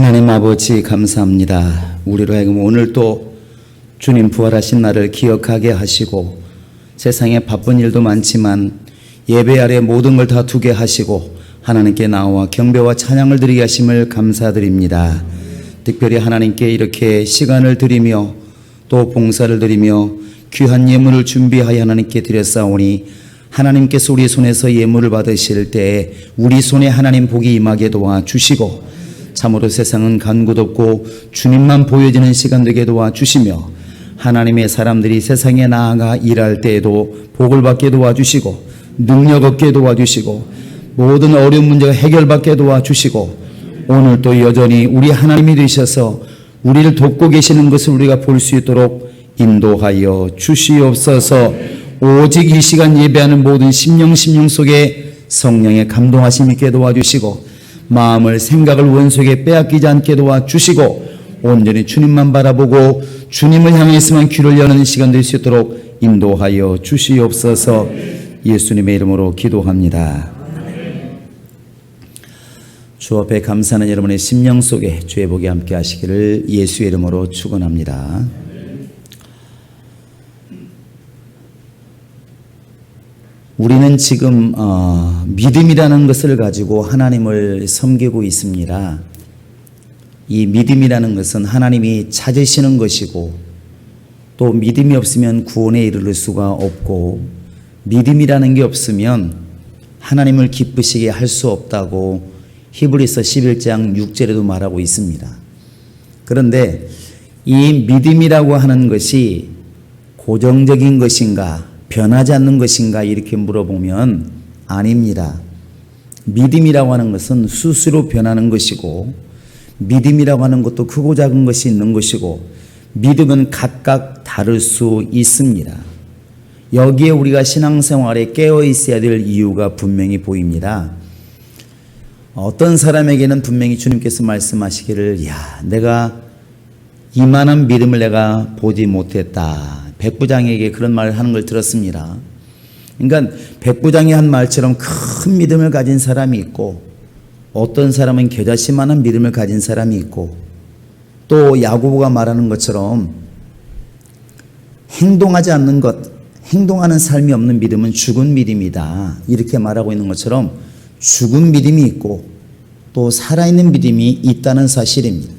하나님 아버지 감사합니다. 우리로 하여금 오늘 또 주님 부활하신 날을 기억하게 하시고 세상에 바쁜 일도 많지만 예배 아래 모든 걸 다 두게 하시고 하나님께 나와 경배와 찬양을 드리게 하심을 감사드립니다. 특별히 하나님께 이렇게 시간을 드리며 또 봉사를 드리며 귀한 예물을 준비하여 하나님께 드렸사오니 하나님께서 우리 손에서 예물을 받으실 때에 우리 손에 하나님 복이 임하게 도와주시고 참으로 세상은 간구덥고 주님만 보여지는 시간 되게 도와주시며 하나님의 사람들이 세상에 나아가 일할 때에도 복을 받게 도와주시고 능력 얻게 도와주시고 모든 어려운 문제가 해결받게 도와주시고 오늘 또 여전히 우리 하나님이 되셔서 우리를 돕고 계시는 것을 우리가 볼 수 있도록 인도하여 주시옵소서. 오직 이 시간 예배하는 모든 심령 속에 성령의 감동하심 있게 도와주시고 마음을 생각을 원수에게 빼앗기지 않게 도와주시고 온전히 주님만 바라보고 주님을 향해서만 귀를 여는 시간 될 수 있도록 인도하여 주시옵소서. 예수님의 이름으로 기도합니다. 주 앞에 감사하는 여러분의 심령 속에 주의 복이 함께 하시기를 예수의 이름으로 축원합니다. 우리는 지금 믿음이라는 것을 가지고 하나님을 섬기고 있습니다. 이 믿음이라는 것은 하나님이 찾으시는 것이고 또 믿음이 없으면 구원에 이르를 수가 없고 믿음이라는 게 없으면 하나님을 기쁘시게 할 수 없다고 히브리서 11장 6절에도 말하고 있습니다. 그런데 이 믿음이라고 하는 것이 고정적인 것인가 변하지 않는 것인가 이렇게 물어보면 아닙니다. 믿음이라고 하는 것은 스스로 변하는 것이고 믿음이라고 하는 것도 크고 작은 것이 있는 것이고 믿음은 각각 다를 수 있습니다. 여기에 우리가 신앙생활에 깨어 있어야 될 이유가 분명히 보입니다. 어떤 사람에게는 분명히 주님께서 말씀하시기를 내가 이만한 믿음을 내가 보지 못했다. 백부장에게 그런 말을 하는 걸 들었습니다. 그러니까 백부장이 한 말처럼 큰 믿음을 가진 사람이 있고 어떤 사람은 겨자씨만한 믿음을 가진 사람이 있고 또 야고보가 말하는 것처럼 행동하지 않는 것, 행동하는 삶이 없는 믿음은 죽은 믿음이다. 이렇게 말하고 있는 것처럼 죽은 믿음이 있고 또 살아있는 믿음이 있다는 사실입니다.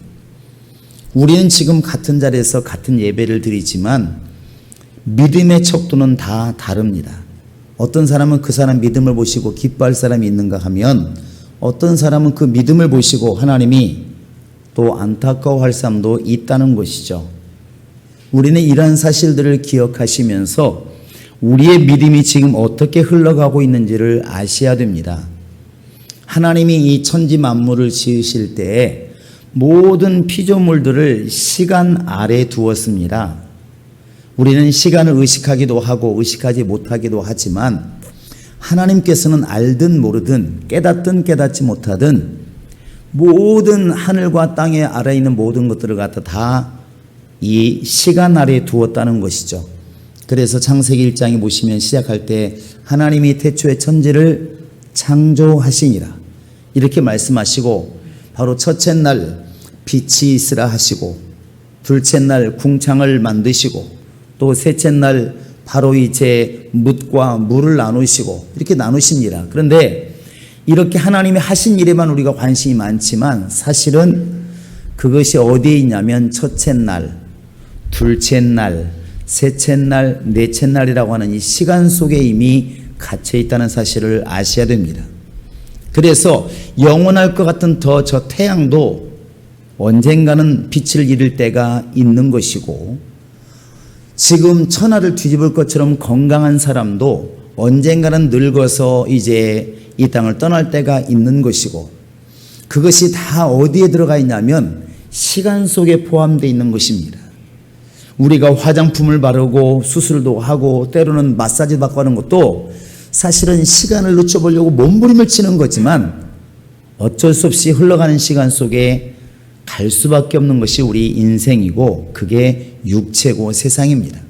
우리는 지금 같은 자리에서 같은 예배를 드리지만 믿음의 척도는 다 다릅니다. 어떤 사람은 그 사람 믿음을 보시고 기뻐할 사람이 있는가 하면 어떤 사람은 그 믿음을 보시고 하나님이 또 안타까워할 사람도 있다는 것이죠. 우리는 이러한 사실들을 기억하시면서 우리의 믿음이 지금 어떻게 흘러가고 있는지를 아셔야 됩니다. 하나님이 이 천지 만물을 지으실 때에 모든 피조물들을 시간 아래 두었습니다. 우리는 시간을 의식하기도 하고 의식하지 못하기도 하지만 하나님께서는 알든 모르든 깨닫든 깨닫지 못하든 모든 하늘과 땅에 아래 있는 모든 것들을 갖다 다 이 시간 아래에 두었다는 것이죠. 그래서 창세기 1장에 보시면 시작할 때 하나님이 태초에 천지를 창조하시니라 이렇게 말씀하시고 바로 첫째 날 빛이 있으라 하시고 둘째 날 궁창을 만드시고 또 셋째 날 바로 이제 뭇과 물을 나누시고 이렇게 나누십니다. 그런데 이렇게 하나님이 하신 일에만 우리가 관심이 많지만 사실은 그것이 어디에 있냐면 첫째 날, 둘째 날, 셋째 날, 넷째 날이라고 하는 이 시간 속에 이미 갇혀 있다는 사실을 아셔야 됩니다. 그래서 영원할 것 같은 저 태양도 언젠가는 빛을 잃을 때가 있는 것이고 지금 천하를 뒤집을 것처럼 건강한 사람도 언젠가는 늙어서 이제 이 땅을 떠날 때가 있는 것이고 그것이 다 어디에 들어가 있냐면 시간 속에 포함되어 있는 것입니다. 우리가 화장품을 바르고 수술도 하고 때로는 마사지 받고 하는 것도 사실은 시간을 늦춰보려고 몸부림을 치는 거지만 어쩔 수 없이 흘러가는 시간 속에 갈 수밖에 없는 것이 우리 인생이고 그게 육체고 세상입니다.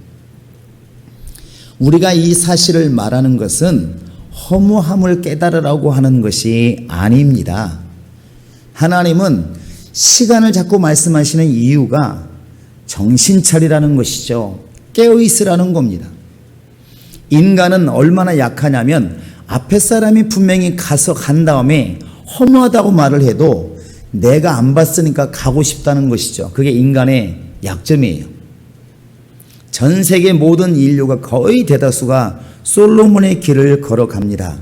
우리가 이 사실을 말하는 것은 허무함을 깨달으라고 하는 것이 아닙니다. 하나님은 시간을 자꾸 말씀하시는 이유가 정신 차리라는 것이죠. 깨어 있으라는 겁니다. 인간은 얼마나 약하냐면 앞에 사람이 분명히 간 다음에 허무하다고 말을 해도 내가 안 봤으니까 가고 싶다는 것이죠. 그게 인간의 약점이에요. 전 세계 모든 인류가 거의 대다수가 솔로몬의 길을 걸어갑니다.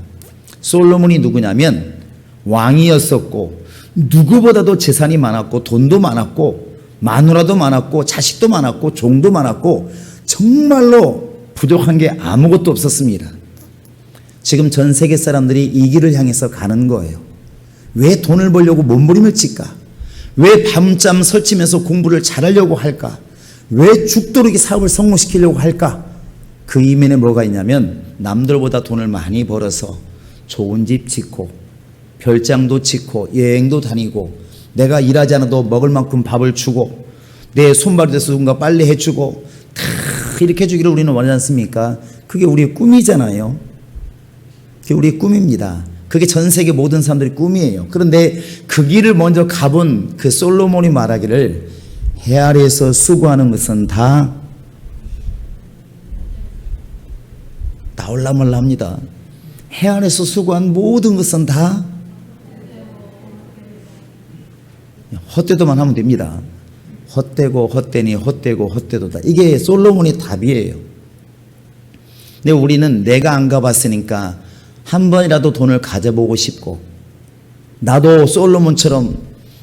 솔로몬이 누구냐면 왕이었었고 누구보다도 재산이 많았고 돈도 많았고 마누라도 많았고 자식도 많았고 종도 많았고 정말로 부족한 게 아무것도 없었습니다. 지금 전 세계 사람들이 이 길을 향해서 가는 거예요. 왜 돈을 벌려고 몸부림을 칠까? 왜 밤잠 설치면서 공부를 잘하려고 할까? 왜 죽도록 이 사업을 성공시키려고 할까? 그 이면에 뭐가 있냐면 남들보다 돈을 많이 벌어서 좋은 집 짓고 별장도 짓고 여행도 다니고 내가 일하지 않아도 먹을 만큼 밥을 주고 내 손발이 돼서 누군가 빨리 해주고 다 이렇게 해주기를 우리는 원하지 않습니까? 그게 우리의 꿈이잖아요. 그게 우리의 꿈입니다. 그게 전 세계 모든 사람들의 꿈이에요. 그런데 그 길을 먼저 가본 그 솔로몬이 말하기를 해 아래에서 수고하는 것은 다 나올라말라 합니다. 해 아래에서 수고한 모든 것은 다 헛되도만 하면 됩니다. 헛되고 헛되니 헛되고 헛되도다. 이게 솔로몬의 답이에요. 근데 우리는 내가 안 가봤으니까 한 번이라도 돈을 가져보고 싶고 나도 솔로몬처럼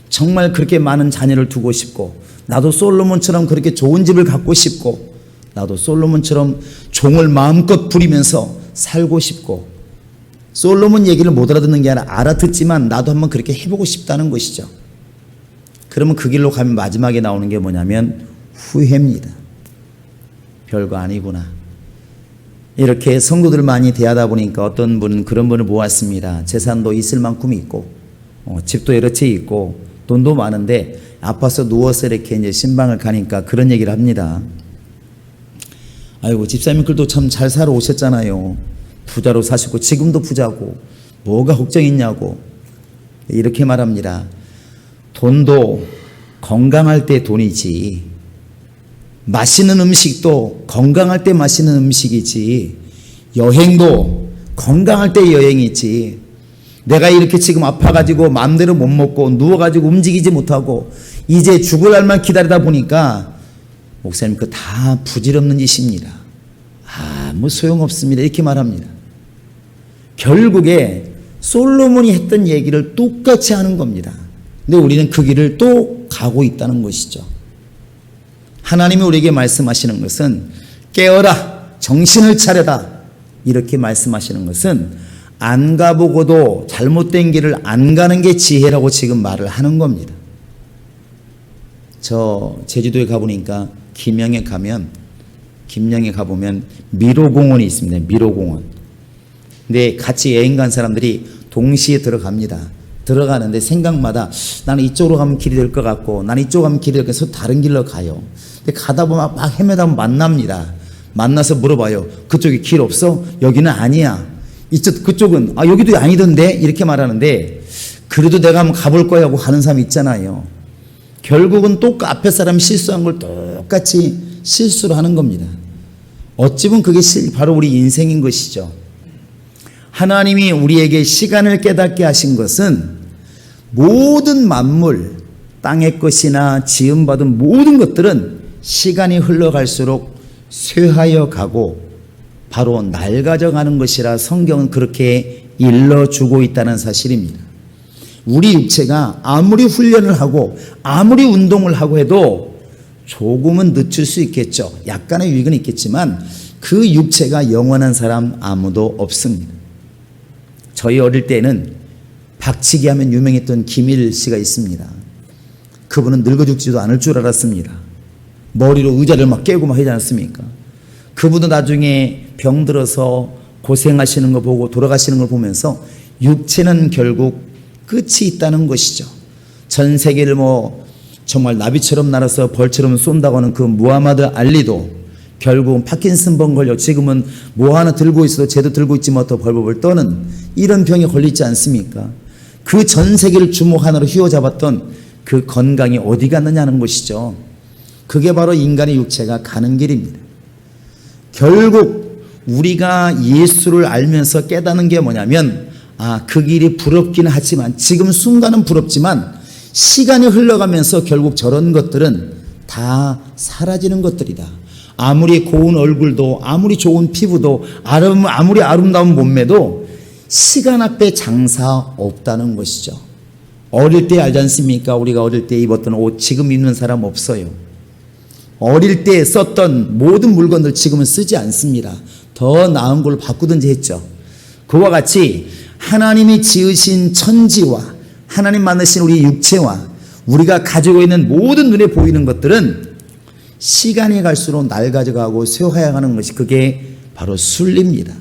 정말 그렇게 많은 자녀를 두고 싶고 나도 솔로몬처럼 그렇게 좋은 집을 갖고 싶고 나도 솔로몬처럼 종을 마음껏 부리면서 살고 싶고 솔로몬 얘기를 못 알아듣는 게 아니라 알아듣지만 나도 한번 그렇게 해보고 싶다는 것이죠. 그러면 그 길로 가면 마지막에 나오는 게 뭐냐면 후회입니다. 별거 아니구나. 이렇게 성도들 많이 대하다 보니까 어떤 분은 그런 분을 모았습니다. 재산도 있을 만큼 있고 집도 여러 채 있고 돈도 많은데 아파서 누워서 이렇게 이제 신방을 가니까 그런 얘기를 합니다. 아이고 집사님들도 참 잘 살아 오셨잖아요. 부자로 사시고 지금도 부자고 뭐가 걱정이냐고 이렇게 말합니다. 돈도 건강할 때 돈이지 맛있는 음식도 건강할 때 맛있는 음식이지 여행도 건강할 때 여행이지 내가 이렇게 지금 아파가지고 마음대로 못 먹고 누워가지고 움직이지 못하고 이제 죽을 날만 기다리다 보니까 목사님 그거 다 부질없는 짓입니다. 아무 소용없습니다. 이렇게 말합니다. 결국에 솔로몬이 했던 얘기를 똑같이 하는 겁니다. 근데 우리는 그 길을 또 가고 있다는 것이죠. 하나님이 우리에게 말씀하시는 것은 깨어라 정신을 차려라 이렇게 말씀하시는 것은 안 가보고도 잘못된 길을 안 가는 게 지혜라고 지금 말을 하는 겁니다. 저 제주도에 가보니까 김영에 가보면 미로공원이 있습니다. 미로공원. 근데 같이 여행 간 사람들이 동시에 들어갑니다. 들어가는데 생각마다 나는 이쪽으로 가면 길이 될 것 같고 나는 이쪽으로 가면 길이 될 것 같아서 다른 길로 가요. 근데 가다 보면 막 헤매다 보면 만납니다. 만나서 물어봐요. 그쪽에 길 없어? 여기는 아니야. 그쪽은 여기도 아니던데 이렇게 말하는데 그래도 내가 한번 가볼 거야 하고 가는 사람이 있잖아요. 결국은 앞에 사람이 실수한 걸 똑같이 실수를 하는 겁니다. 어찌 보면 그게 바로 우리 인생인 것이죠. 하나님이 우리에게 시간을 깨닫게 하신 것은 모든 만물, 땅의 것이나 지음받은 모든 것들은 시간이 흘러갈수록 쇠하여 가고 바로 낡아져 가는 것이라 성경은 그렇게 일러주고 있다는 사실입니다. 우리 육체가 아무리 훈련을 하고 아무리 운동을 하고 해도 조금은 늦출 수 있겠죠. 약간의 유익은 있겠지만 그 육체가 영원한 사람 아무도 없습니다. 저희 어릴 때는 박치기 하면 유명했던 김일 씨가 있습니다. 그분은 늙어 죽지도 않을 줄 알았습니다. 머리로 의자를 막 깨고 막 하지 않았습니까? 그분도 나중에 병들어서 고생하시는 거 보고 돌아가시는 걸 보면서 육체는 결국 끝이 있다는 것이죠. 전 세계를 정말 나비처럼 날아서 벌처럼 쏜다고 하는 그 무하마드 알리도 결국은 파킨슨병 걸려 지금은 뭐 하나 들고 있어도 쟤도 들고 있지 못하고 벌벌벌 떠는 이런 병에 걸리지 않습니까? 그 전 세계를 주목 하나로 휘어잡았던 그 건강이 어디 갔느냐는 것이죠. 그게 바로 인간의 육체가 가는 길입니다. 결국 우리가 예수를 알면서 깨닫는 게 뭐냐면 그 길이 부럽긴 하지만 지금 순간은 부럽지만 시간이 흘러가면서 결국 저런 것들은 다 사라지는 것들이다. 아무리 고운 얼굴도 아무리 좋은 피부도 아무리 아름다운 몸매도 시간 앞에 장사 없다는 것이죠. 어릴 때 알지 않습니까? 우리가 어릴 때 입었던 옷 지금 입는 사람 없어요. 어릴 때 썼던 모든 물건들 지금은 쓰지 않습니다. 더 나은 걸로 바꾸든지 했죠. 그와 같이 하나님이 지으신 천지와 하나님 만드신 우리 육체와 우리가 가지고 있는 모든 눈에 보이는 것들은 시간이 갈수록 낡아져가고 쇠화해가는 것이 그게 바로 순리입니다.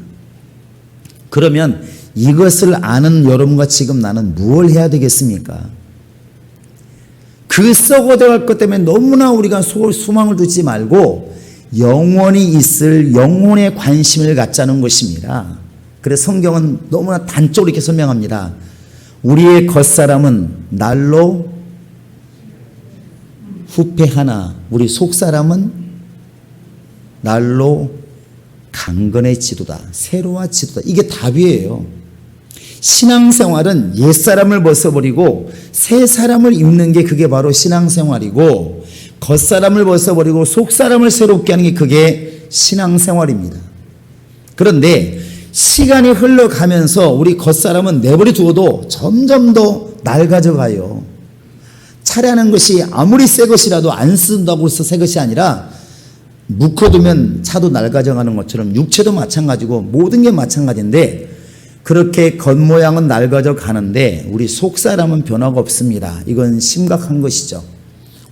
그러면 이것을 아는 여러분과 지금 나는 무엇을 해야 되겠습니까? 그 썩어져갈 것 때문에 너무나 우리가 소망을 두지 말고 영원히 있을 영혼에 관심을 갖자는 것입니다. 그래서 성경은 너무나 단적으로 이렇게 설명합니다. 우리의 겉사람은 날로 후패하나 우리 속사람은 날로 강건해지도다. 새로워지도다. 이게 답이에요. 신앙생활은 옛사람을 벗어버리고 새 사람을 입는 게 그게 바로 신앙생활이고 겉사람을 벗어버리고 속사람을 새롭게 하는 게 그게 신앙생활입니다. 그런데 시간이 흘러가면서 우리 겉사람은 내버려 두어도 점점 더 낡아져 가요. 차라는 것이 아무리 새 것이라도 안 쓴다고 해서 새 것이 아니라 묵혀두면 차도 낡아져 가는 것처럼 육체도 마찬가지고 모든 게 마찬가지인데 그렇게 겉모양은 낡아져 가는데 우리 속사람은 변화가 없습니다. 이건 심각한 것이죠.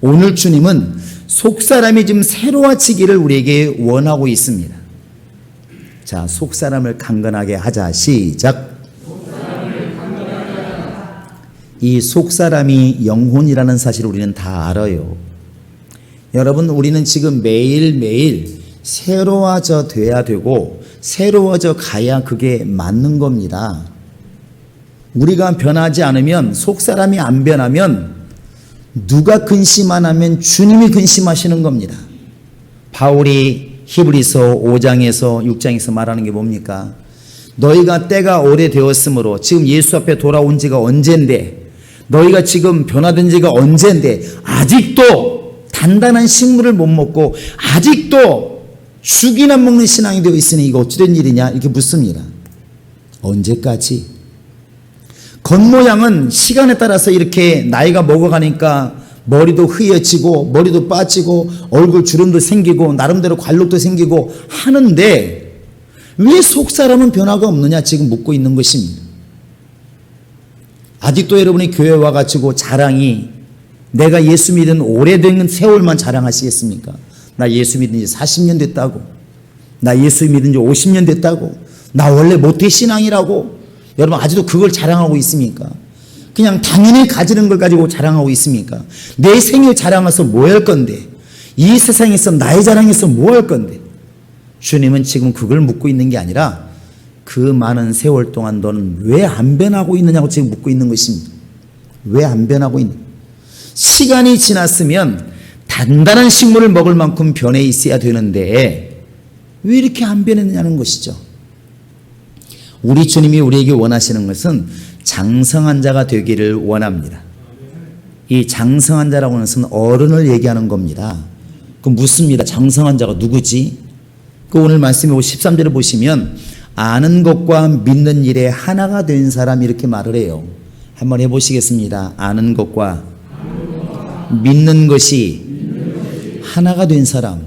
오늘 주님은 속사람이 좀 새로워지기를 우리에게 원하고 있습니다. 자, 속사람을 강건하게 하자. 시작. 이 속사람이 영혼이라는 사실을 우리는 다 알아요. 여러분, 우리는 지금 매일매일 새로워져 돼야 되고 새로워져 가야 그게 맞는 겁니다. 우리가 변하지 않으면, 속사람이 안 변하면 누가 근심 안 하면 주님이 근심하시는 겁니다. 바울이 히브리서 5장에서 6장에서 말하는 게 뭡니까? 너희가 때가 오래되었으므로 지금 예수 앞에 돌아온 지가 언젠데, 너희가 지금 변화된 지가 언젠데 아직도 단단한 식물을 못 먹고 아직도 죽이나 먹는 신앙이 되어 있으니 이거 어찌된 일이냐 이렇게 묻습니다. 언제까지? 겉모양은 시간에 따라서 이렇게 나이가 먹어가니까 머리도 흐여지고 머리도 빠지고 얼굴 주름도 생기고 나름대로 관록도 생기고 하는데 왜 속사람은 변화가 없느냐 지금 묻고 있는 것입니다. 아직도 여러분이 교회 와가지고 자랑이 내가 예수 믿은 오래된 세월만 자랑하시겠습니까? 나 예수 믿은 지 40년 됐다고, 나 예수 믿은 지 50년 됐다고, 나 원래 모태신앙이라고 여러분 아직도 그걸 자랑하고 있습니까? 그냥 당연히 가지는 걸 가지고 자랑하고 있습니까? 내 생일 자랑해서 뭐 할 건데, 이 세상에서 나의 자랑해서 뭐 할 건데. 주님은 지금 그걸 묻고 있는 게 아니라 그 많은 세월 동안 너는 왜 안 변하고 있느냐고 지금 묻고 있는 것입니다. 왜 안 변하고 있느냐. 시간이 지났으면 단단한 식물을 먹을 만큼 변해 있어야 되는데 왜 이렇게 안 변했느냐는 것이죠. 우리 주님이 우리에게 원하시는 것은 장성한 자가 되기를 원합니다. 이 장성한 자라고 하는 것은 어른을 얘기하는 겁니다. 그럼 묻습니다. 장성한 자가 누구지? 그 오늘 말씀에 13절을 보시면 아는 것과 믿는 일에 하나가 된 사람 이렇게 말을 해요. 한번 해보시겠습니다. 아는 것과 믿는 것이 하나가 된 사람.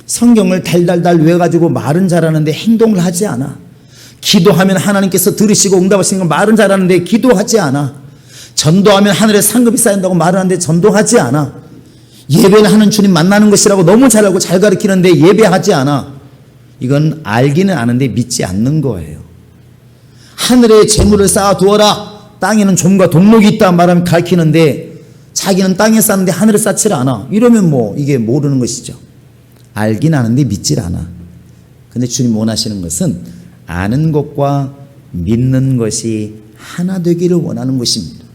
성경을 달달달 외워가지고 말은 잘하는데 행동을 하지 않아. 기도하면 하나님께서 들으시고 응답하시는 걸 말은 잘하는데 기도하지 않아. 전도하면 하늘에 상급이 쌓인다고 말을 하는데 전도하지 않아. 예배는 하는 주님 만나는 것이라고 너무 잘 알고 잘 가르치는데 예배하지 않아. 이건 알기는 아는데 믿지 않는 거예요. 하늘에 재물을 쌓아두어라. 땅에는 좀과 동록이 있다 말하면 가르치는데 자기는 땅에 쌓는데 하늘에 쌓지를 않아. 이러면 뭐 이게 모르는 것이죠. 알긴 아는데 믿질 않아. 근데 주님 원하시는 것은 아는 것과 믿는 것이 하나 되기를 원하는 것입니다.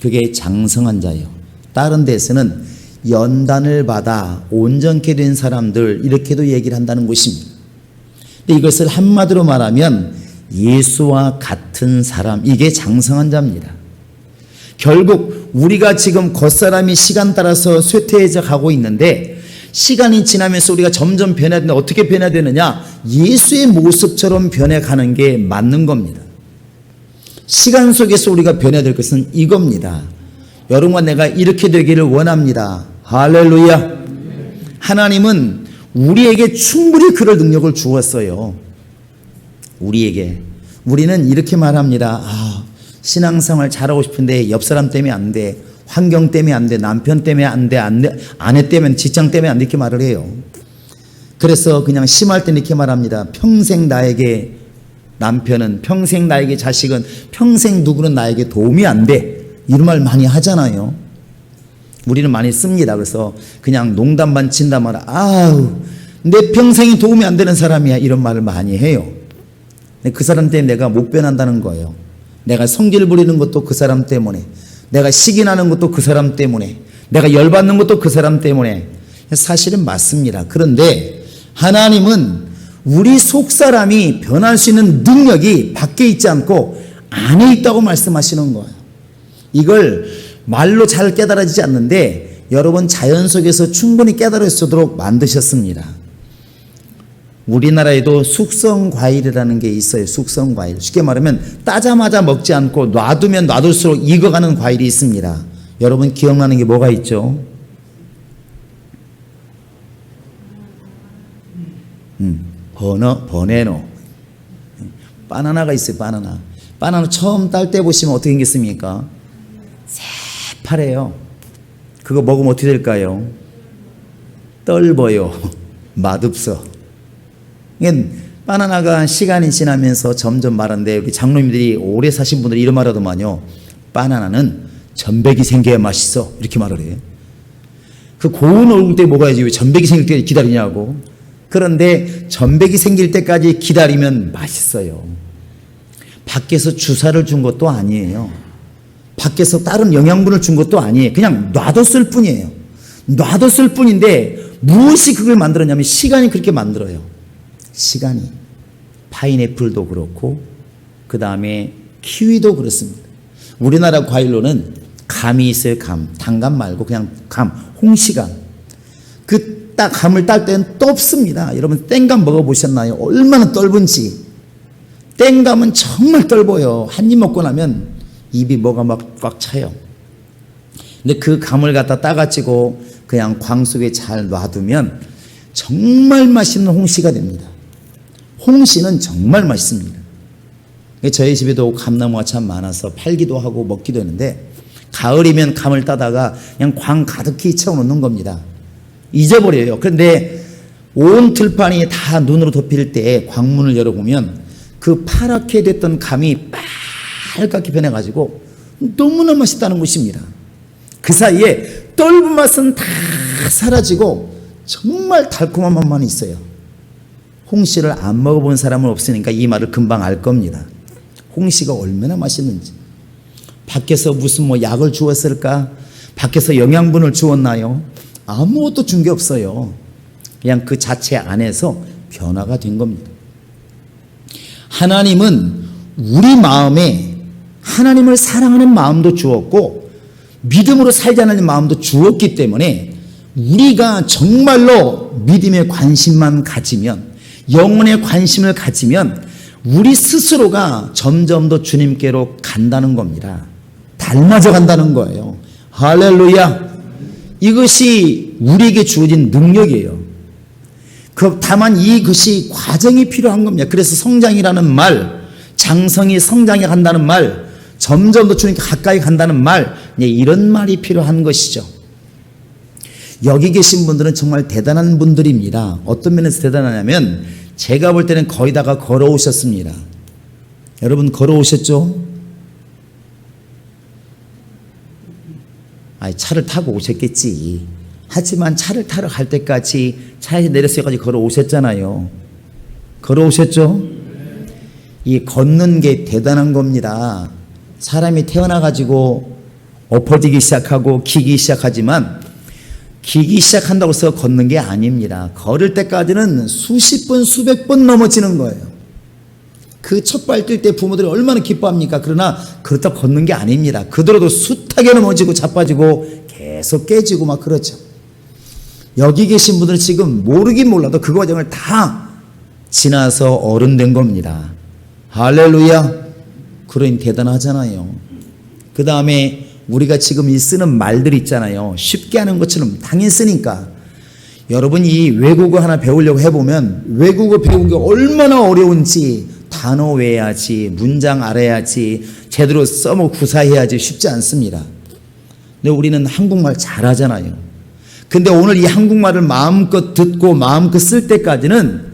그게 장성한 자요. 다른 데서는 연단을 받아 온전케 된 사람들 이렇게도 얘기를 한다는 것입니다. 근데 이것을 한마디로 말하면 예수와 같은 사람, 이게 장성한 자입니다. 결국 우리가 지금 겉사람이 시간 따라서 쇠퇴해져 가고 있는데 시간이 지나면서 우리가 점점 변화되는데 어떻게 변화되느냐? 예수의 모습처럼 변해가는 게 맞는 겁니다. 시간 속에서 우리가 변화될 것은 이겁니다. 여러분과 내가 이렇게 되기를 원합니다. 할렐루야. 하나님은 우리에게 충분히 그럴 능력을 주었어요. 우리는 이렇게 말합니다. 신앙생활 잘하고 싶은데 옆 사람 때문에 안 돼. 환경 때문에 안 돼. 남편 때문에 안 돼. 아내 때문에, 직장 때문에 안 돼. 이렇게 말을 해요. 그래서 그냥 심할 때는 이렇게 말합니다. 평생 나에게 남편은, 평생 나에게 자식은, 평생 누구는 나에게 도움이 안 돼. 이런 말 많이 하잖아요. 우리는 많이 씁니다. 그래서 그냥 농담 반 진담 말, 내 평생이 도움이 안 되는 사람이야. 이런 말을 많이 해요. 근데 그 사람 때문에 내가 못 변한다는 거예요. 내가 성질 부리는 것도 그 사람 때문에, 내가 시기 나는 것도 그 사람 때문에, 내가 열받는 것도 그 사람 때문에. 사실은 맞습니다. 그런데 하나님은 우리 속사람이 변할 수 있는 능력이 밖에 있지 않고 안에 있다고 말씀하시는 거예요. 이걸 말로 잘 깨달아지지 않는데 여러분 자연 속에서 충분히 깨달을 수 있도록 만드셨습니다. 우리나라에도 숙성과일이라는 게 있어요. 숙성과일. 쉽게 말하면 따자마자 먹지 않고 놔두면 놔둘수록 익어가는 과일이 있습니다. 여러분 기억나는 게 뭐가 있죠? 버네노. 바나나가 있어요. 바나나 처음 딸 때 보시면 어떻게 생겼습니까? 새파래요. 그거 먹으면 어떻게 될까요? 떫어요. 맛없어. 바나나가 시간이 지나면서 점점 마른데 우리 장로님들이 오래 사신 분들이 이런 말 하더만요. 바나나는 전백이 생겨야 맛있어. 이렇게 말을 해요. 그 고운 얼굴 때 먹어야지 왜 전백이 생길 때 기다리냐고. 그런데 전백이 생길 때까지 기다리면 맛있어요. 밖에서 주사를 준 것도 아니에요. 밖에서 다른 영양분을 준 것도 아니에요. 그냥 놔뒀을 뿐이에요. 놔뒀을 뿐인데 무엇이 그걸 만들었냐면 시간이 그렇게 만들어요. 시간이. 파인애플도 그렇고 그 다음에 키위도 그렇습니다. 우리나라 과일로는 감이 있어요. 단감 말고 그냥 홍시감. 그 딱 감을 딸 때는 떫습니다. 여러분 땡감 먹어보셨나요? 얼마나 떫은지. 땡감은 정말 떫어요. 한 입 먹고 나면 입이 뭐가 막 꽉 차요. 근데 그 감을 갖다 따가지고 그냥 광 속에 잘 놔두면 정말 맛있는 홍시가 됩니다. 홍시는 정말 맛있습니다. 저희 집에도 감나무가 참 많아서 팔기도 하고 먹기도 했는데 가을이면 감을 따다가 그냥 광 가득히 채워놓는 겁니다. 잊어버려요. 그런데 온 들판이 다 눈으로 덮일 때 광문을 열어보면 그 파랗게 됐던 감이 빨갛게 변해가지고 너무나 맛있다는 것입니다. 그 사이에 떫은 맛은 다 사라지고 정말 달콤한 맛만 있어요. 홍시를 안 먹어본 사람은 없으니까 이 말을 금방 알 겁니다. 홍시가 얼마나 맛있는지. 밖에서 무슨 약을 주었을까? 밖에서 영양분을 주었나요? 아무것도 준 게 없어요. 그냥 그 자체 안에서 변화가 된 겁니다. 하나님은 우리 마음에 하나님을 사랑하는 마음도 주었고 믿음으로 살자는 마음도 주었기 때문에 우리가 정말로 믿음의 관심만 가지면, 영혼의 관심을 가지면 우리 스스로가 점점 더 주님께로 간다는 겁니다. 닮아져 간다는 거예요. 할렐루야. 이것이 우리에게 주어진 능력이에요. 다만 이것이 과정이 필요한 겁니다. 그래서 성장이라는 말, 장성이 성장해 간다는 말, 점점 더 주님께 가까이 간다는 말, 이런 말이 필요한 것이죠. 여기 계신 분들은 정말 대단한 분들입니다. 어떤 면에서 대단하냐면 제가 볼 때는 거의 다가 걸어오셨습니다. 여러분 걸어오셨죠? 차를 타고 오셨겠지. 하지만 차를 타러 갈 때까지 차에서 내렸어까지 걸어오셨잖아요. 걸어오셨죠? 이 걷는 게 대단한 겁니다. 사람이 태어나가지고 엎어지기 시작하고 기기 시작하지만 기기 시작한다고 해서 걷는 게 아닙니다. 걸을 때까지는 수십 번, 수백 번 넘어지는 거예요. 그 첫 발 뛸 때 부모들이 얼마나 기뻐합니까? 그러나 그렇다고 걷는 게 아닙니다. 그대로도 숱하게 넘어지고 자빠지고 계속 깨지고 막 그러죠. 여기 계신 분들은 지금 모르긴 몰라도 그 과정을 다 지나서 어른 된 겁니다. 할렐루야. 그러니 대단하잖아요. 그 다음에 우리가 지금 이 쓰는 말들 있잖아요. 쉽게 하는 것처럼 당연히 쓰니까 여러분 이 외국어 하나 배우려고 해보면 외국어 배우기 얼마나 어려운지 단어 외워야지, 문장 알아야지, 제대로 써먹 구사해야지 쉽지 않습니다. 근데 우리는 한국말 잘하잖아요. 근데 오늘 이 한국말을 마음껏 듣고 마음껏 쓸 때까지는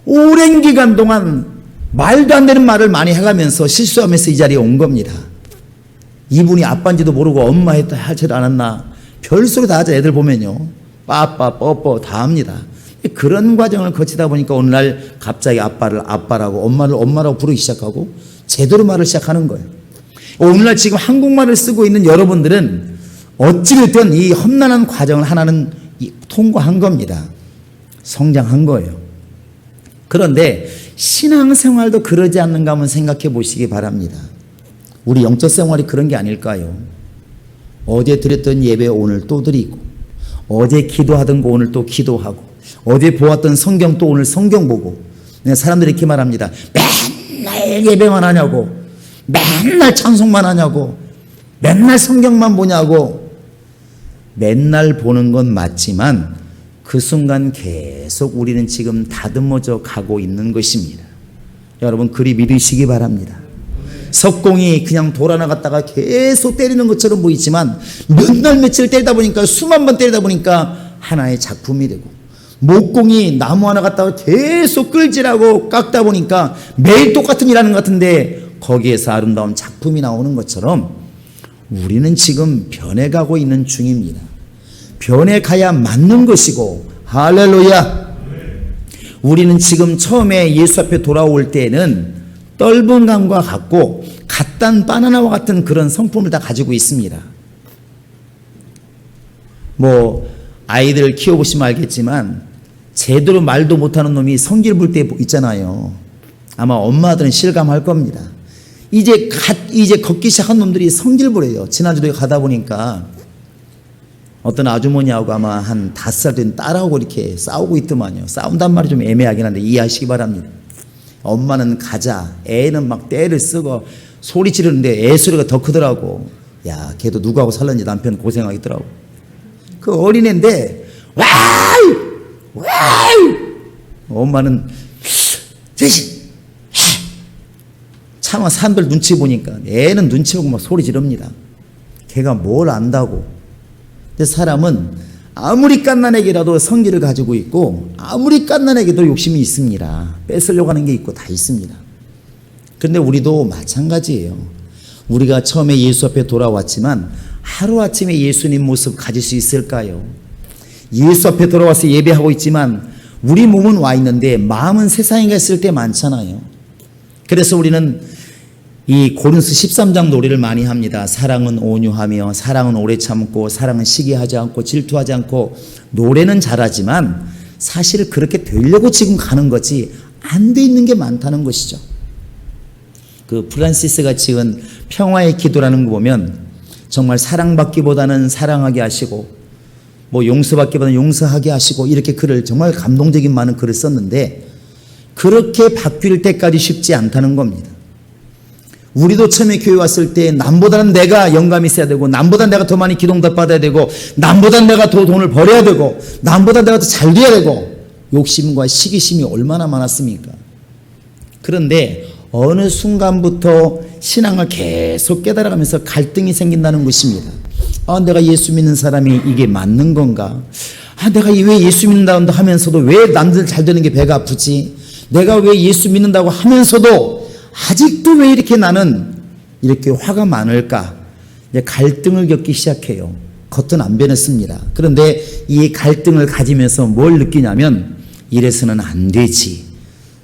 오랜 기간 동안 말도 안 되는 말을 많이 해가면서 실수하면서 이 자리에 온 겁니다. 이분이 아빠인지도 모르고 엄마 하지도 않았나 별소리 다 하죠. 애들 보면요. 빠빠 뻐뻐 다 합니다. 그런 과정을 거치다 보니까 오늘날 갑자기 아빠를 아빠라고 엄마를 엄마라고 부르기 시작하고 제대로 말을 시작하는 거예요. 오늘날 지금 한국말을 쓰고 있는 여러분들은 어찌됐든 이 험난한 과정을 하나는 통과한 겁니다. 성장한 거예요. 그런데 신앙생활도 그러지 않는가 한번 생각해 보시기 바랍니다. 우리 영적 생활이 그런 게 아닐까요? 어제 드렸던 예배 오늘 또 드리고, 어제 기도하던 거 오늘 또 기도하고, 어제 보았던 성경 또 오늘 성경 보고. 사람들이 이렇게 말합니다. 맨날 예배만 하냐고, 맨날 찬송만 하냐고, 맨날 성경만 보냐고. 맨날 보는 건 맞지만 그 순간 계속 우리는 지금 다듬어져 가고 있는 것입니다. 여러분 그리 믿으시기 바랍니다. 석공이 그냥 돌아나갔다가 계속 때리는 것처럼 보이지만 몇 날 며칠 때리다 보니까 수만 번 때리다 보니까 하나의 작품이 되고, 목공이 나무 하나 갖다가 계속 끌질하고 깎다 보니까 매일 똑같은 일 하는 것 같은데 거기에서 아름다운 작품이 나오는 것처럼 우리는 지금 변해가고 있는 중입니다. 변해가야 맞는 것이고, 할렐루야. 우리는 지금 처음에 예수 앞에 돌아올 때에는 떫은 감과 같고 갓단 바나나와 같은 그런 성품을 다 가지고 있습니다. 뭐 아이들 키워보시면 알겠지만 제대로 말도 못하는 놈이 성질 부릴 때 있잖아요. 아마 엄마들은 실감할 겁니다. 이제 걷기 시작한 놈들이 성질 부려요. 지난주에 가다 보니까 어떤 아주머니하고 아마 한 5살 된 딸하고 이렇게 싸우고 있더만요. 싸운단 말이 좀 애매하긴 한데 이해하시기 바랍니다. 엄마는 가자, 애는 막 떼를 쓰고 소리 지르는데 애 소리가 더 크더라고. 야, 걔도 누구하고 살았는지 남편 고생하겠더라고. 그 어린애인데 와이 와이, 엄마는 대신 차마 사람들 눈치 보니까 애는 눈치 보고 막 소리 지릅니다. 걔가 뭘 안다고. 근데 사람은 아무리 갓난애기라도 성질을 가지고 있고 아무리 갓난애기도 욕심이 있습니다. 뺏으려고 하는 게 있고 다 있습니다. 그런데 우리도 마찬가지예요. 우리가 처음에 예수 앞에 돌아왔지만 하루아침에 예수님 모습 가질 수 있을까요? 예수 앞에 돌아와서 예배하고 있지만 우리 몸은 와 있는데 마음은 세상에 갔을 때 많잖아요. 그래서 우리는 이 고린도서 13장 노래를 많이 합니다. 사랑은 온유하며 사랑은 오래 참고 사랑은 시기하지 않고 질투하지 않고. 노래는 잘하지만 사실 그렇게 되려고 지금 가는 거지 안 돼 있는 게 많다는 것이죠. 그 프란시스가 지은 평화의 기도라는 거 보면 정말 사랑받기보다는 사랑하게 하시고 뭐 용서받기보다는 용서하게 하시고 이렇게 글을 정말 감동적인 많은 글을 썼는데 그렇게 바뀔 때까지 쉽지 않다는 겁니다. 우리도 처음에 교회 왔을 때 남보다는 내가 영감이 있어야 되고 남보다 내가 더 많이 기도응답 받아야 되고 남보다 내가 더 돈을 벌어야 되고 남보다 내가 더 잘 돼야 되고 욕심과 시기심이 얼마나 많았습니까? 그런데 어느 순간부터 신앙을 계속 깨달아가면서 갈등이 생긴다는 것입니다. 아, 내가 예수 믿는 사람이 이게 맞는 건가? 아, 내가 왜 예수 믿는다고 하면서도 왜 남들 잘 되는 게 배가 아프지? 내가 왜 예수 믿는다고 하면서도 아직도 왜 이렇게 나는 이렇게 화가 많을까? 이제 갈등을 겪기 시작해요. 겉은 안 변했습니다. 그런데 이 갈등을 가지면서 뭘 느끼냐면 이래서는 안 되지.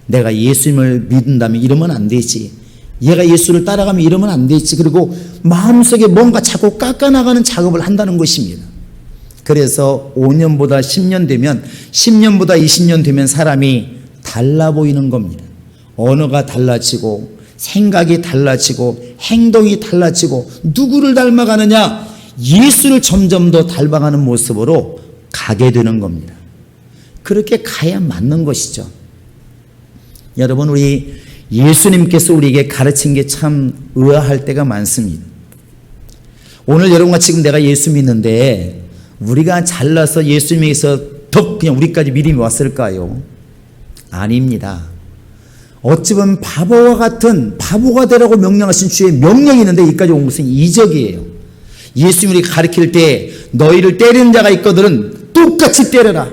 내가 예수님을 믿는다면 이러면 안 되지. 얘가 예수를 따라가면 이러면 안 되지. 그리고 마음속에 뭔가 자꾸 깎아나가는 작업을 한다는 것입니다. 그래서 5년보다 10년 되면 10년보다 20년 되면 사람이 달라 보이는 겁니다. 언어가 달라지고 생각이 달라지고 행동이 달라지고 누구를 닮아가느냐? 예수를 점점 더 닮아가는 모습으로 가게 되는 겁니다. 그렇게 가야 맞는 것이죠. 여러분, 우리 예수님께서 우리에게 가르친 게 참 의아할 때가 많습니다. 오늘 여러분과 지금 내가 예수 믿는데 우리가 잘나서 예수님에게서 더 그냥 우리까지 믿음이 왔을까요? 아닙니다. 어찌 보면 바보와 같은 바보가 되라고 명령하신 주의 명령이 있는데 여기까지 온 것은 이적이에요. 예수님이 가르칠 때 너희를 때리는 자가 있거든 똑같이 때려라.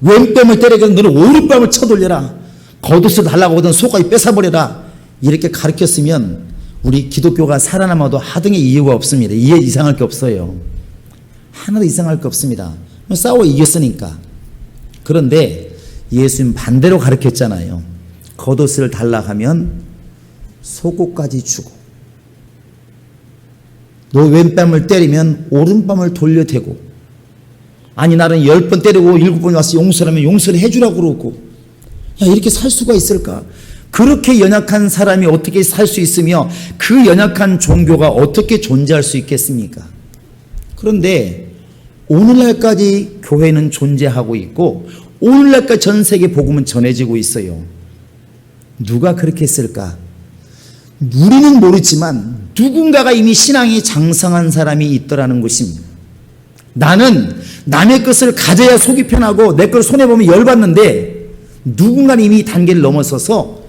왼뺨을 때리거든 너는 오른뺨을 쳐돌려라. 겉옷을 달라고 하거든 속까지 뺏어버려라. 이렇게 가르쳤으면 우리 기독교가 살아남아도 하등의 이유가 없습니다. 이해 이상할 게 없어요. 하나도 이상할 게 없습니다. 싸워 이겼으니까. 그런데 예수님 반대로 가르쳤잖아요. 겉옷을 달라 하면 속옷까지 주고 너 왼뺨을 때리면 오른뺨을 돌려대고 아니 나는 10번 때리고 7번 와서 용서하면 용서를 해주라고 그러고 야 이렇게 살 수가 있을까? 그렇게 연약한 사람이 어떻게 살 수 있으며 그 연약한 종교가 어떻게 존재할 수 있겠습니까? 그런데 오늘날까지 교회는 존재하고 있고 오늘날까지 전 세계 복음은 전해지고 있어요. 누가 그렇게 했을까? 우리는 모르지만 누군가가 이미 신앙이 장성한 사람이 있더라는 것입니다. 나는 남의 것을 가져야 속이 편하고 내 걸 손해보면 열받는데 누군가는 이미 단계를 넘어서서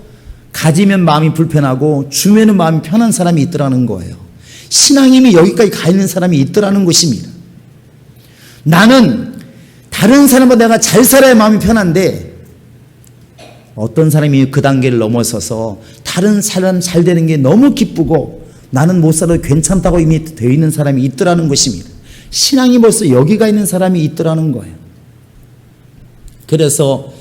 가지면 마음이 불편하고 주면은 마음이 편한 사람이 있더라는 거예요. 신앙이 이미 여기까지 가 있는 사람이 있더라는 것입니다. 나는 다른 사람보다 내가 잘 살아야 마음이 편한데 어떤 사람이 그 단계를 넘어서서 다른 사람 잘 되는 게 너무 기쁘고 나는 못 살아도 괜찮다고 이미 되어 있는 사람이 있더라는 것입니다. 신앙이 벌써 여기가 있는 사람이 있더라는 거예요. 그래서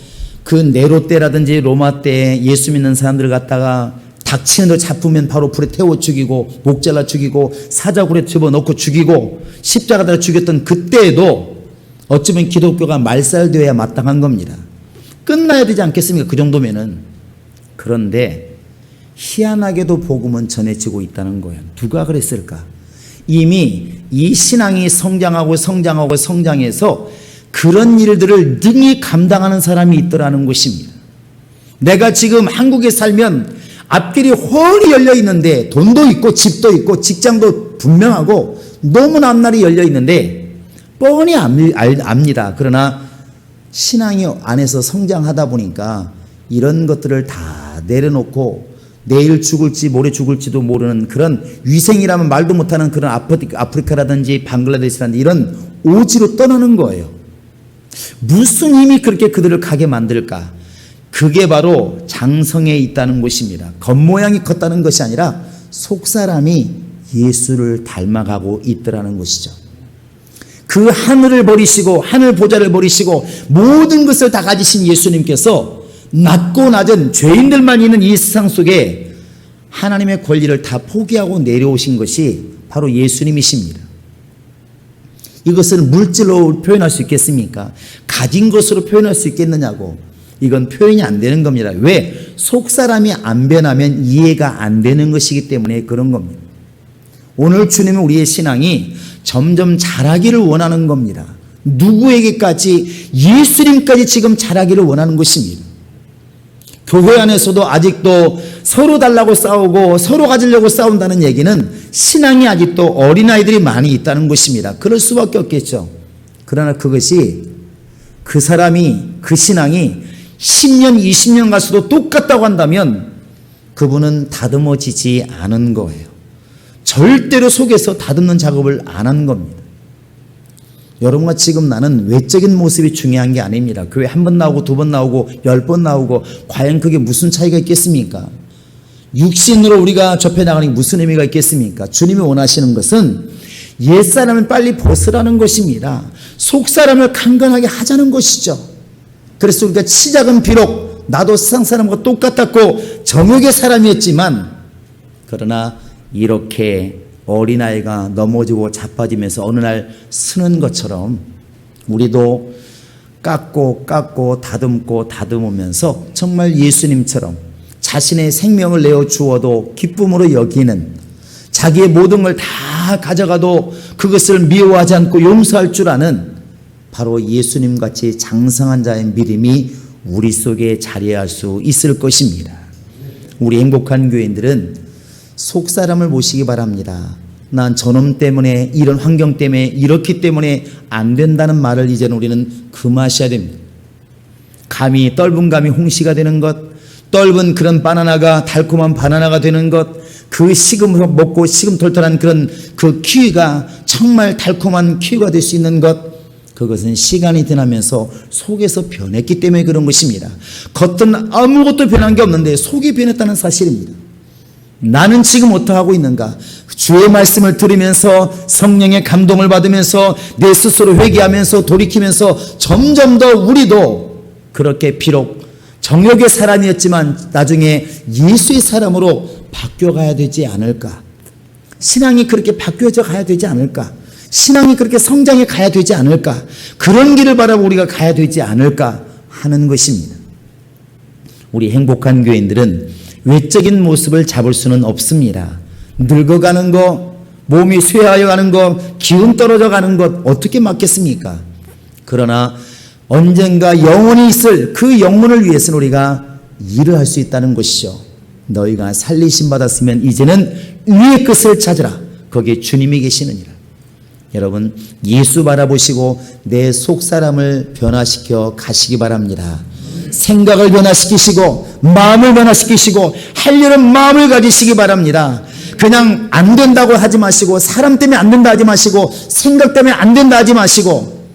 그 네로 때라든지 로마 때 예수 믿는 사람들을 갖다가 닥치는 걸 잡으면 바로 불에 태워 죽이고 목 잘라 죽이고 사자굴에 집어넣고 죽이고 십자가에다 죽였던 그때에도 어쩌면 기독교가 말살되어야 마땅한 겁니다. 끝나야 되지 않겠습니까? 그 정도면은. 그런데 희한하게도 복음은 전해지고 있다는 거예요. 누가 그랬을까? 이미 이 신앙이 성장해서 그런 일들을 능히 감당하는 사람이 있더라는 것입니다. 내가 지금 한국에 살면 앞길이 훤히 열려 있는데 돈도 있고 집도 있고 직장도 분명하고 너무나 앞날이 열려 있는데 뻔히 압니다. 그러나 신앙이 안에서 성장하다 보니까 이런 것들을 다 내려놓고 내일 죽을지 모레 죽을지도 모르는 그런 위생이라면 말도 못하는 그런 아프리카라든지 방글라데시라든지 이런 오지로 떠나는 거예요. 무슨 힘이 그렇게 그들을 가게 만들까? 그게 바로 장성에 있다는 것입니다. 겉모양이 컸다는 것이 아니라 속사람이 예수를 닮아가고 있더라는 것이죠. 그 하늘을 버리시고 하늘 보좌를 버리시고 모든 것을 다 가지신 예수님께서 낮고 낮은 죄인들만 있는 이 세상 속에 하나님의 권리를 다 포기하고 내려오신 것이 바로 예수님이십니다. 이것을 물질로 표현할 수 있겠습니까? 가진 것으로 표현할 수 있겠느냐고. 이건 표현이 안 되는 겁니다. 왜? 속사람이 안 변하면 이해가 안 되는 것이기 때문에 그런 겁니다. 오늘 주님은 우리의 신앙이 점점 자라기를 원하는 겁니다. 누구에게까지? 예수님까지 지금 자라기를 원하는 것입니다. 교회 안에서도 아직도 서로 달라고 싸우고 서로 가지려고 싸운다는 얘기는 신앙이 아직도 어린아이들이 많이 있다는 것입니다. 그럴 수밖에 없겠죠. 그러나 그것이 그 사람이 그 신앙이 10년 20년 가서도 똑같다고 한다면 그분은 다듬어지지 않은 거예요. 절대로 속에서 다듬는 작업을 안 한 겁니다. 여러분과 지금 나는 외적인 모습이 중요한 게 아닙니다. 교회 한 번 나오고 2번 나오고 10번 나오고 과연 그게 무슨 차이가 있겠습니까? 육신으로 우리가 접해 나가는 게 무슨 의미가 있겠습니까? 주님이 원하시는 것은 옛사람을 빨리 벗으라는 것입니다. 속사람을 강건하게 하자는 것이죠. 그래서 우리가 시작은 비록 나도 세상 사람과 똑같았고 정욕의 사람이었지만 그러나 이렇게 어린아이가 넘어지고 자빠지면서 어느 날 쓰는 것처럼 우리도 깎고 다듬고 다듬으면서 정말 예수님처럼 자신의 생명을 내어 주어도 기쁨으로 여기는, 자기의 모든 걸 다 가져가도 그것을 미워하지 않고 용서할 줄 아는 바로 예수님같이 장성한 자의 믿음이 우리 속에 자리할 수 있을 것입니다. 우리 행복한 교인들은 속사람을 모시기 바랍니다. 난 저놈 때문에, 이런 환경 때문에, 이렇기 때문에 안 된다는 말을 이제는 우리는 금하셔야 됩니다. 감이, 떫은 감이 홍시가 되는 것, 떫은 그런 바나나가 달콤한 바나나가 되는 것, 그 식음으로 먹고 식음톨톨한 그런 그 키위가 정말 달콤한 키위가 될 수 있는 것, 그것은 시간이 지나면서 속에서 변했기 때문에 그런 것입니다. 겉은 아무것도 변한 게 없는데 속이 변했다는 사실입니다. 나는 지금 어떠하고 있는가? 주의 말씀을 들으면서 성령의 감동을 받으면서 내 스스로 회개하면서 돌이키면서 점점 더 우리도 그렇게 비록 정욕의 사람이었지만 나중에 예수의 사람으로 바뀌어가야 되지 않을까? 신앙이 그렇게 바뀌어져 가야 되지 않을까? 신앙이 그렇게 성장해 가야 되지 않을까? 그런 길을 바라고 우리가 가야 되지 않을까 하는 것입니다. 우리 행복한 교인들은 외적인 모습을 잡을 수는 없습니다. 늙어가는 거, 몸이 쇠하여 가는 거, 기운 떨어져 가는 것 어떻게 막겠습니까? 그러나 언젠가 영원히 있을 그 영혼을 위해서는 우리가 일을 할 수 있다는 것이죠. 너희가 살리심 받았으면 이제는 위의 것을 찾으라. 거기에 주님이 계시느니라. 여러분, 예수 바라보시고 내 속사람을 변화시켜 가시기 바랍니다. 생각을 변화시키시고 마음을 변화시키시고 하려는 마음을 가지시기 바랍니다. 그냥 안 된다고 하지 마시고, 사람 때문에 안 된다 하지 마시고, 생각 때문에 안 된다 하지 마시고,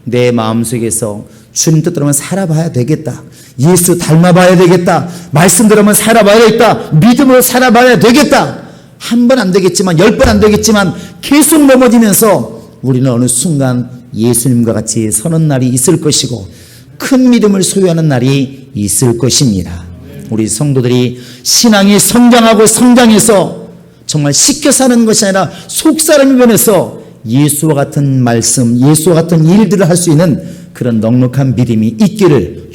내 마음속에서 주님 뜻대로만 살아봐야 되겠다, 예수 닮아봐야 되겠다, 말씀대로만 살아봐야 되겠다, 믿음으로 살아봐야 되겠다. 한 번 안 되겠지만 10번 안 되겠지만 계속 넘어지면서 우리는 어느 순간 예수님과 같이 서는 날이 있을 것이고 큰 믿음을 소유하는 날이 있을 것입니다. 우리 성도들이 신앙이 성장하고 성장해서 정말 시켜 사는 것이 아니라 속사람이 변해서 예수와 같은 말씀, 예수와 같은 일들을 할 수 있는 그런 넉넉한 믿음이 있기를